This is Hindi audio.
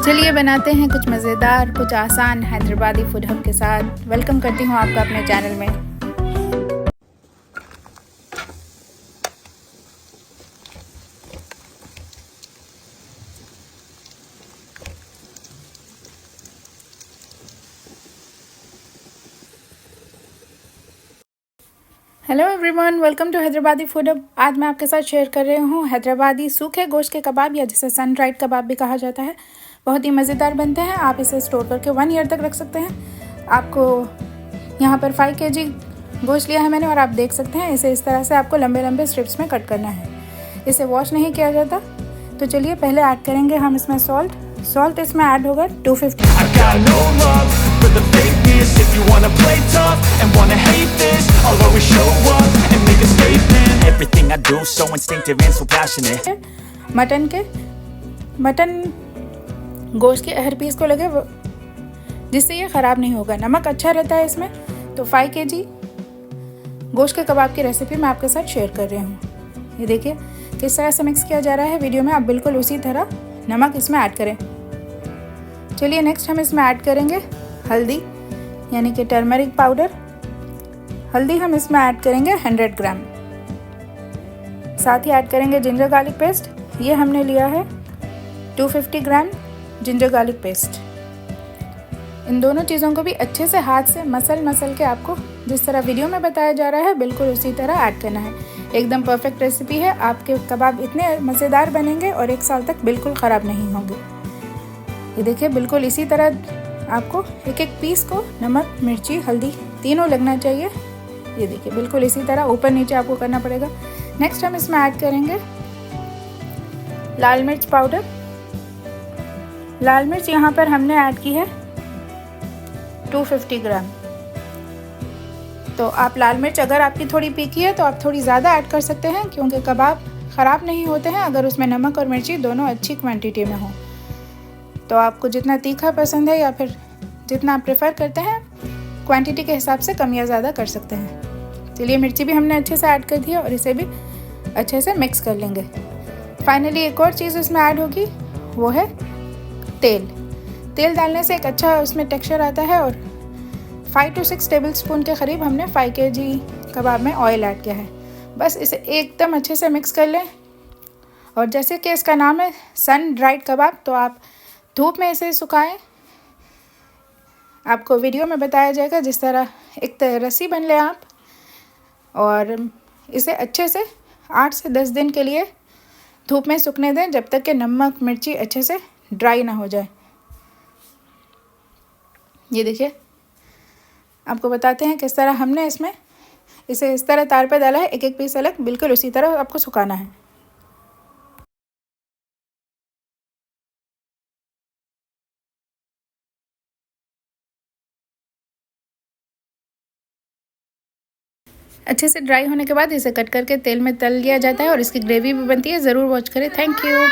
चलिए बनाते हैं कुछ मज़ेदार, कुछ आसान हैदराबादी फूड हब के साथ। वेलकम करती हूँ आपका अपने चैनल में। Hello everyone, welcome to Hyderabadi food hub. आज मैं आपके साथ शेयर कर रही हूँ हैदराबादी सूखे गोश्त के कबाब, या जिसे सन ड्राइड कबाब भी कहा जाता है। बहुत ही मज़ेदार बनते हैं। आप इसे स्टोर करके 1 ईयर तक रख सकते हैं। आपको यहाँ पर 5 kg गोश्त लिया है मैंने, और आप देख सकते हैं इसे इस तरह से आपको लंबे लंबे स्ट्रिप्स में कट करना है। इसे वॉश नहीं किया जाता। तो चलिए पहले ऐड करेंगे हम इसमें सॉल्ट इसमें ऐड होगा 250। For the fakeness, if you wanna play tough and wanna hate this, I'll always show up and make a statement. Everything I do so instinctive and so passionate. Mutton गोश्त के हर पीस को लगे, जिससे ये ख़राब नहीं होगा। नमक अच्छा रहता है इसमें। तो 5 kg गोश्त के कबाब की रेसिपी मैं आपके साथ शेयर कर रही हूँ। ये देखिए किस तरह से मिक्स किया जा रहा है वीडियो में। आप बिल्कुल उसी तरह नमक इसमें ऐड करें। चलिए नेक्स्ट हम इसमें ऐड करेंगे हल्दी, यानी कि टर्मरिक पाउडर। हल्दी हम इसमें ऐड करेंगे 100 ग्राम। साथ ही ऐड करेंगे जिंजर गार्लिक पेस्ट। ये हमने लिया है 250 ग्राम जिंजर गार्लिक पेस्ट। इन दोनों चीज़ों को भी अच्छे से हाथ से मसल के आपको जिस तरह वीडियो में बताया जा रहा है बिल्कुल उसी तरह ऐड करना है। एकदम परफेक्ट रेसिपी है। आपके कबाब इतने मज़ेदार बनेंगे और 1 साल तक बिल्कुल ख़राब नहीं होंगे। ये देखिए बिल्कुल इसी तरह आपको एक एक पीस को नमक, मिर्ची, हल्दी तीनों लगना चाहिए। ये देखिए बिल्कुल इसी तरह ऊपर नीचे आपको करना पड़ेगा। नेक्स्ट हम इसमें ऐड करेंगे लाल मिर्च पाउडर। लाल मिर्च यहाँ पर हमने ऐड की है 250 ग्राम। तो आप लाल मिर्च अगर आपकी थोड़ी तीखी है तो आप थोड़ी ज़्यादा ऐड कर सकते हैं, क्योंकि कबाब ख़राब नहीं होते हैं अगर उसमें नमक और मिर्ची दोनों अच्छी क्वांटिटी में हो। तो आपको जितना तीखा पसंद है या फिर जितना आप प्रेफर करते हैं, क्वांटिटी के हिसाब से कम या ज़्यादा कर सकते हैं। चलिए मिर्ची भी हमने अच्छे से ऐड कर दी है और इसे भी अच्छे से मिक्स कर लेंगे। फाइनली एक और चीज़ इसमें ऐड होगी, वो है तेल डालने से एक अच्छा उसमें टेक्सचर आता है। और 5 to 6 टेबल स्पून के करीब हमने 5 kg कबाब में ऑयल ऐड किया है। बस इसे एकदम अच्छे से मिक्स कर लें। और जैसे कि इसका नाम है सन ड्राइड कबाब, तो आप धूप में इसे सुखाएं। आपको वीडियो में बताया जाएगा जिस तरह एक रस्सी बन ले आप, और इसे अच्छे से 8 से 10 दिन के लिए धूप में सूखने दें, जब तक कि नमक मिर्ची अच्छे से ड्राई ना हो जाए। ये देखिए आपको बताते हैं किस तरह हमने इसमें इसे इस तरह तार पे डाला है, एक एक पीस अलग, बिल्कुल उसी तरह आपको सुखाना है। अच्छे से ड्राई होने के बाद इसे कट करके तेल में तल लिया जाता है और इसकी ग्रेवी भी बनती है। ज़रूर वॉच करें। Thank you.